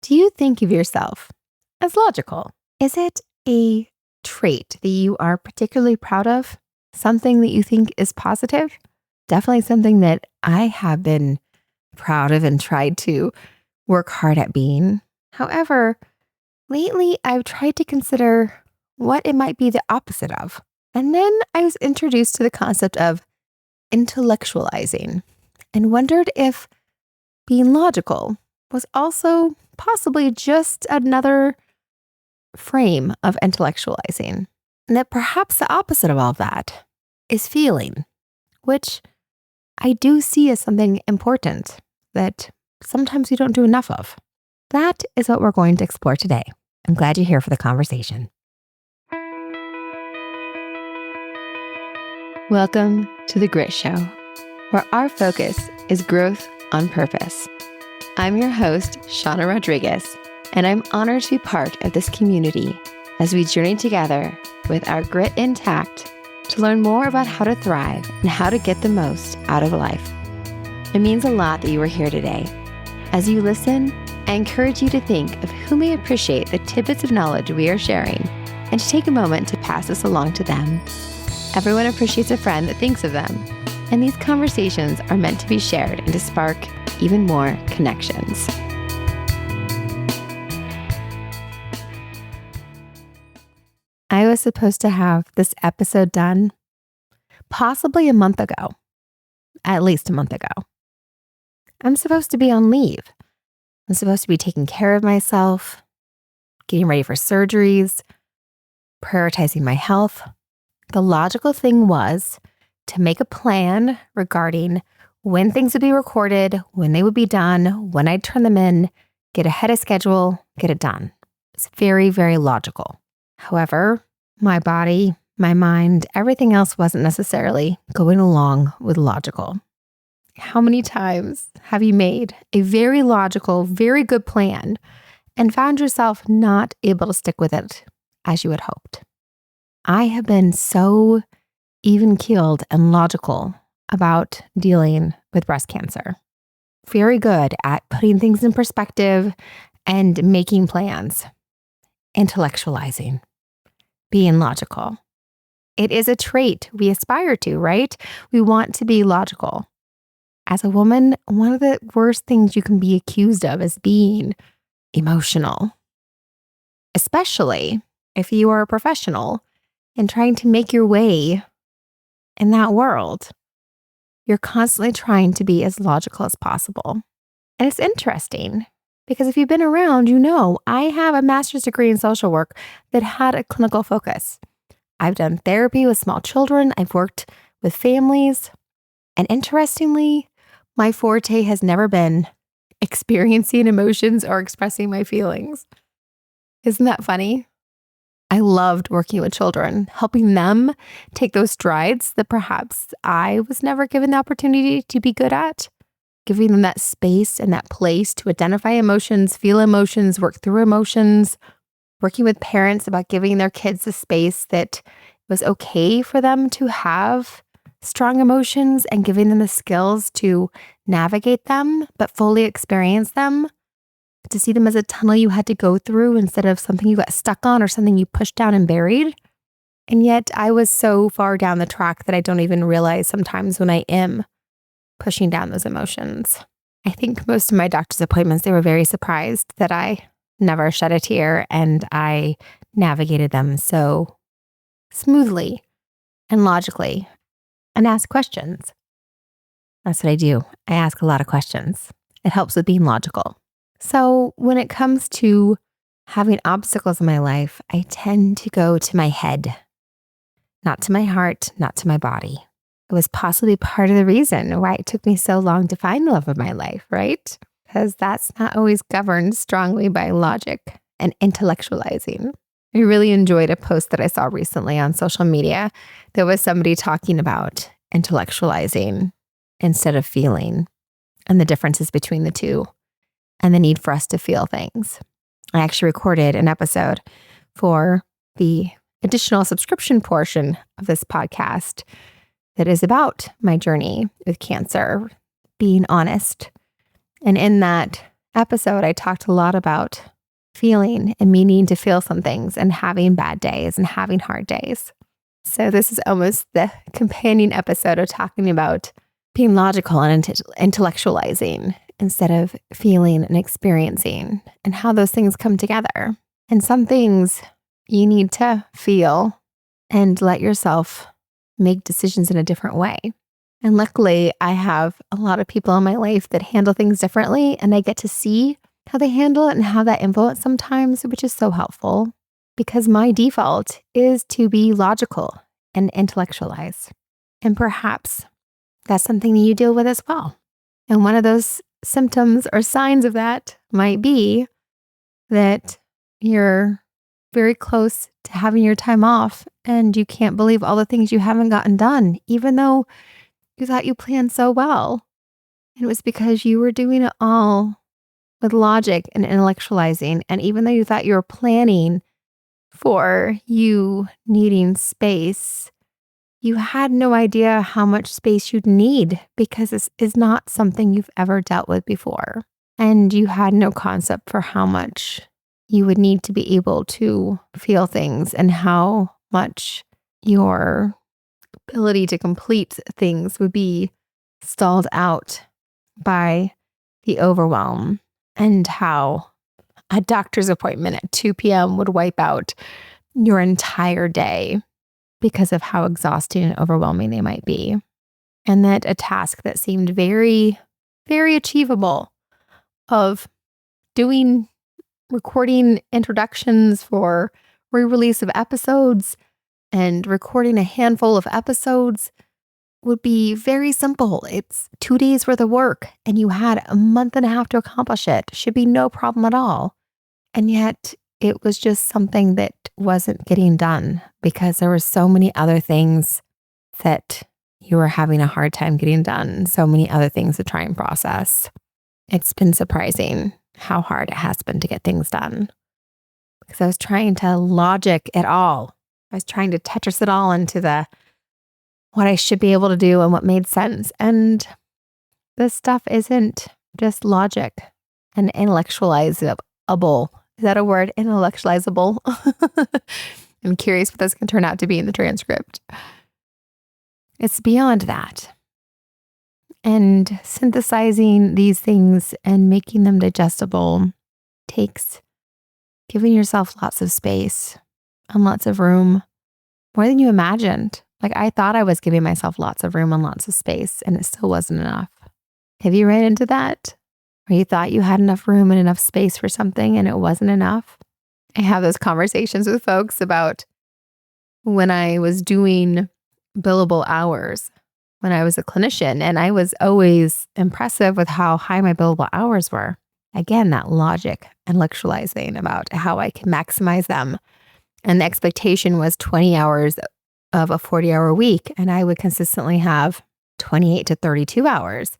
Do you think of yourself as logical? Is it a trait that you are particularly proud of? Something that you think is positive? Definitely something that I have been proud of and tried to work hard at being. However, lately I've tried to consider what it might be the opposite of. And then I was introduced to the concept of intellectualizing and wondered if being logical was also possibly just another frame of intellectualizing. And that perhaps the opposite of all of that is feeling, which I do see as something important that sometimes we don't do enough of. That is what we're going to explore today. I'm glad you're here for the conversation. Welcome to The Grit Show, where our focus is growth on purpose. I'm your host, Shawna Rodrigues, and I'm honored to be part of this community as we journey together with our grit intact to learn more about how to thrive and how to get the most out of life. It means a lot that you are here today. As you listen, I encourage you to think of who may appreciate the tidbits of knowledge we are sharing and to take a moment to pass this along to them. Everyone appreciates a friend that thinks of them, and these conversations are meant to be shared and to spark even more connections. I was supposed to have this episode done possibly a month ago, at least a month ago. I'm supposed to be on leave. I'm supposed to be taking care of myself, getting ready for surgeries, prioritizing my health. The logical thing was to make a plan regarding when things would be recorded, when they would be done, when I'd turn them in, get ahead of schedule, get it done. It's very, very logical. However, my body, my mind, everything else wasn't necessarily going along with logical. How many times have you made a very logical, very good plan and found yourself not able to stick with it as you had hoped? I have been so even-keeled and logical about dealing with breast cancer. Very good at putting things in perspective and making plans. Intellectualizing. Being logical. It is a trait we aspire to, right? We want to be logical. As a woman, one of the worst things you can be accused of is being emotional. Especially if you are a professional and trying to make your way in that world. You're constantly trying to be as logical as possible. And it's interesting because if you've been around, you know, I have a master's degree in social work that had a clinical focus. I've done therapy with small children. I've worked with families. And interestingly, my forte has never been experiencing emotions or expressing my feelings. Isn't that funny? I loved working with children, helping them take those strides that perhaps I was never given the opportunity to be good at, giving them that space and that place to identify emotions, feel emotions, work through emotions, working with parents about giving their kids the space that it was okay for them to have strong emotions and giving them the skills to navigate them, but fully experience them. To see them as a tunnel you had to go through instead of something you got stuck on or something you pushed down and buried. And yet I was so far down the track that I don't even realize sometimes when I am pushing down those emotions. I think most of my doctor's appointments, they were very surprised that I never shed a tear and I navigated them so smoothly and logically and asked questions. That's what I do. I ask a lot of questions. It helps with being logical. So when it comes to having obstacles in my life, I tend to go to my head, not to my heart, not to my body. It was possibly part of the reason why it took me so long to find the love of my life, right? Because that's not always governed strongly by logic and intellectualizing. I really enjoyed a post that I saw recently on social media. There was somebody talking about intellectualizing instead of feeling and the differences between the two. And the need for us to feel things. I actually recorded an episode for the additional subscription portion of this podcast that is about my journey with cancer, being honest. And in that episode, I talked a lot about feeling and meaning to feel some things and having bad days and having hard days. So this is almost the companion episode of talking about being logical and intellectualizing instead of feeling and experiencing, and how those things come together. And some things you need to feel and let yourself make decisions in a different way. And luckily, I have a lot of people in my life that handle things differently, and I get to see how they handle it and how that influence sometimes, which is so helpful, because my default is to be logical and intellectualize. And perhaps that's something that you deal with as well. And one of those symptoms or signs of that might be that you're very close to having your time off and you can't believe all the things you haven't gotten done, even though you thought you planned so well. And it was because you were doing it all with logic and intellectualizing. And even though you thought you were planning for you needing space, you had no idea how much space you'd need, because this is not something you've ever dealt with before. And you had no concept for how much you would need to be able to feel things and how much your ability to complete things would be stalled out by the overwhelm, and how a doctor's appointment at 2 p.m. would wipe out your entire day because of how exhausting and overwhelming they might be. And that a task that seemed very, very achievable of recording introductions for re-release of episodes and recording a handful of episodes would be very simple. It's 2 days worth of work and you had a month and a half to accomplish it. Should be no problem at all. And yet it was just something that wasn't getting done because there were so many other things that you were having a hard time getting done, so many other things to try and process. It's been surprising how hard it has been to get things done, because I was trying to logic it all. I was trying to Tetris it all into what I should be able to do and what made sense. And this stuff isn't just logic and intellectualizable. Is that a word? Intellectualizable. I'm curious what this can turn out to be in the transcript. It's beyond that. And synthesizing these things and making them digestible takes giving yourself lots of space and lots of room, more than you imagined. Like, I thought I was giving myself lots of room and lots of space, and it still wasn't enough. Have you ran into that? Or you thought you had enough room and enough space for something and it wasn't enough? I have those conversations with folks about when I was doing billable hours, when I was a clinician, and I was always impressive with how high my billable hours were. Again, that logic, intellectualizing about how I can maximize them. And the expectation was 20 hours of a 40-hour week, and I would consistently have 28 to 32 hours.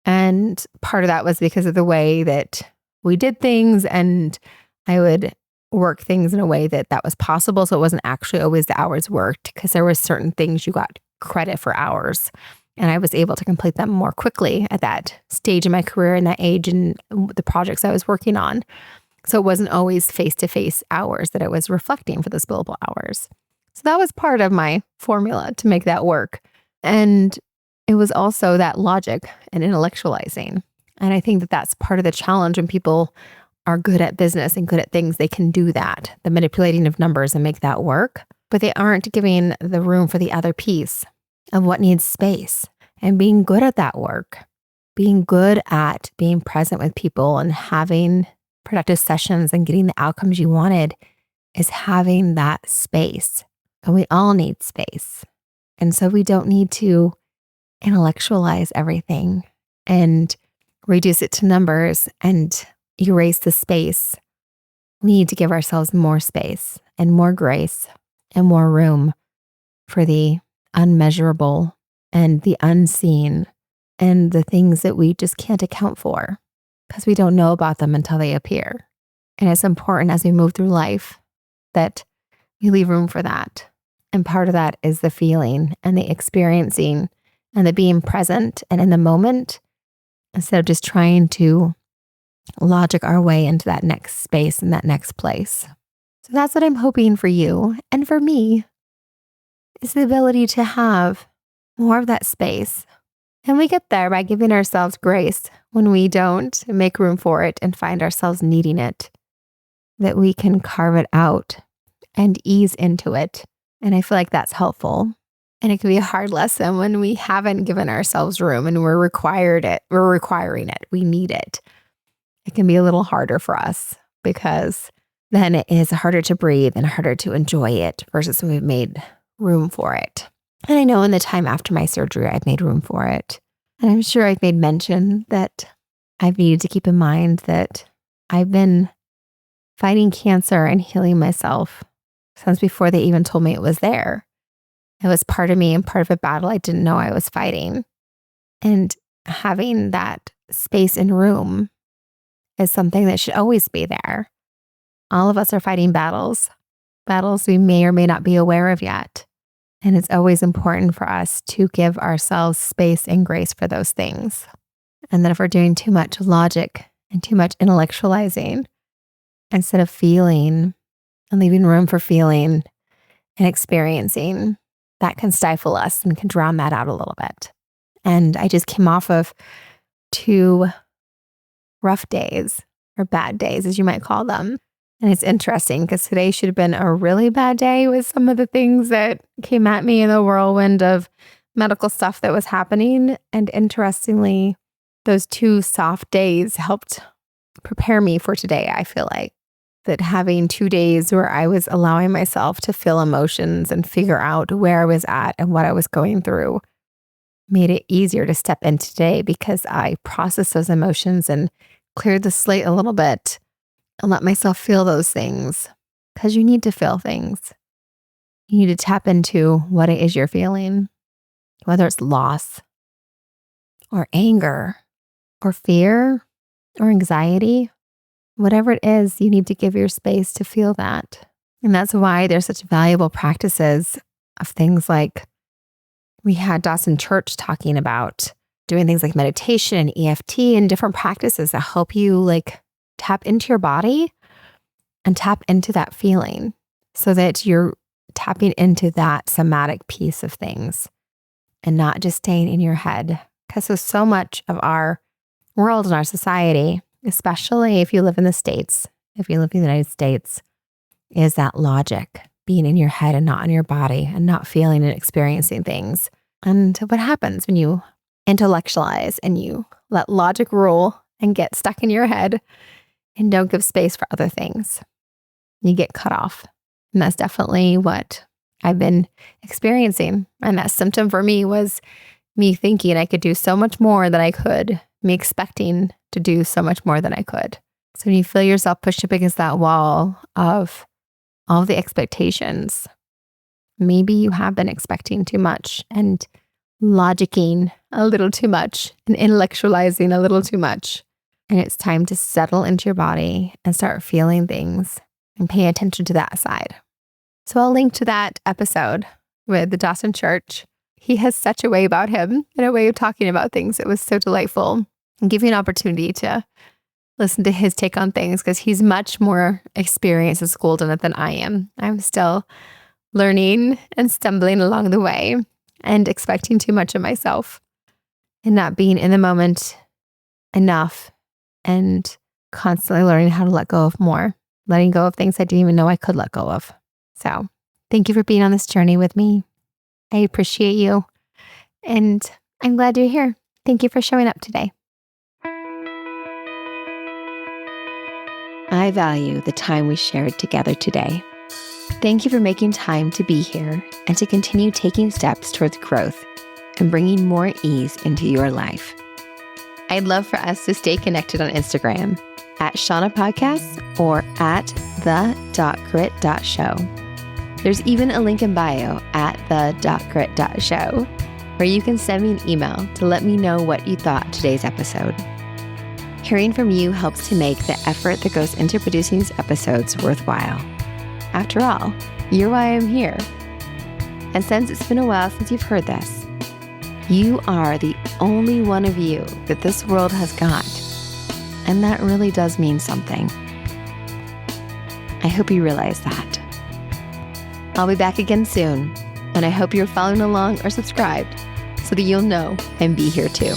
And part of that was because of the way that we did things, and I would work things in a way that was possible. So it wasn't actually always the hours worked, because there were certain things you got credit for hours. And I was able to complete them more quickly at that stage in my career and that age and the projects I was working on. So it wasn't always face-to-face hours that I was reflecting for those billable hours. So that was part of my formula to make that work. And it was also that logic and intellectualizing. And I think that that's part of the challenge when people are good at business and good at things. They can do that, the manipulating of numbers, and make that work. But they aren't giving the room for the other piece of what needs space and being good at that work, being good at being present with people and having productive sessions and getting the outcomes you wanted is having that space. And we all need space. And so we don't need to intellectualize everything and reduce it to numbers and erase the space. We need to give ourselves more space and more grace and more room for the unmeasurable and the unseen and the things that we just can't account for because we don't know about them until they appear. And it's important as we move through life that we leave room for that. And part of that is the feeling and the experiencing and the being present and in the moment, instead of just trying to logic our way into that next space and that next place. So that's what I'm hoping for you and for me, is the ability to have more of that space. And we get there by giving ourselves grace when we don't make room for it and find ourselves needing it, that we can carve it out and ease into it. And I feel like that's helpful. And it can be a hard lesson when we haven't given ourselves room and we're requiring it. We need it. It can be a little harder for us because then it is harder to breathe and harder to enjoy it versus when we've made room for it. And I know in the time after my surgery, I've made room for it. And I'm sure I've made mention that I've needed to keep in mind that I've been fighting cancer and healing myself since before they even told me it was there. It was part of me and part of a battle I didn't know I was fighting. And having that space and room is something that should always be there. All of us are fighting battles we may or may not be aware of yet. And it's always important for us to give ourselves space and grace for those things. And then if we're doing too much logic and too much intellectualizing, instead of feeling and leaving room for feeling and experiencing, that can stifle us and can drown that out a little bit. And I just came off of 2 rough days, or bad days, as you might call them. And it's interesting because today should have been a really bad day with some of the things that came at me in the whirlwind of medical stuff that was happening. And interestingly, those 2 soft days helped prepare me for today. I feel like that having 2 days where I was allowing myself to feel emotions and figure out where I was at and what I was going through made it easier to step in today because I processed those emotions and cleared the slate a little bit and let myself feel those things, because you need to feel things. You need to tap into what it is you're feeling, whether it's loss or anger or fear or anxiety. Whatever it is, you need to give your space to feel that. And that's why there's such valuable practices of things like we had Dawson Church talking about doing things like meditation and EFT and different practices that help you like tap into your body and tap into that feeling so that you're tapping into that somatic piece of things and not just staying in your head. Because so much of our world and our society, especially if you live in the States, if you live in the United States, is that logic, being in your head and not in your body and not feeling and experiencing things. And what happens when you intellectualize and you let logic rule and get stuck in your head and don't give space for other things? You get cut off. And that's definitely what I've been experiencing. And that symptom for me was me thinking I could do so much more than I could, me expecting to do so much more than I could. So when you feel yourself pushed up against that wall of all the expectations, maybe you have been expecting too much and logicking a little too much and intellectualizing a little too much. And it's time to settle into your body and start feeling things and pay attention to that side. So I'll link to that episode with the Dawson Church. He has such a way about him and a way of talking about things. It was so delightful, and give you an opportunity to listen to his take on things because he's much more experienced and schooled in it than I am. I'm still learning and stumbling along the way and expecting too much of myself and not being in the moment enough and constantly learning how to let go of more, letting go of things I didn't even know I could let go of. So thank you for being on this journey with me. I appreciate you. And I'm glad you're here. Thank you for showing up today. I value the time we shared together today. Thank you for making time to be here and to continue taking steps towards growth and bringing more ease into your life. I'd love for us to stay connected on Instagram at Shawna Podcasts or at the.grit.show. There's even a link in bio at the.grit.show where you can send me an email to let me know what you thought today's episode. Hearing from you helps to make the effort that goes into producing these episodes worthwhile. After all, you're why I'm here. And since it's been a while since you've heard this, you are the only one of you that this world has got. And that really does mean something. I hope you realize that. I'll be back again soon, and I hope you're following along or subscribed so that you'll know and be here too.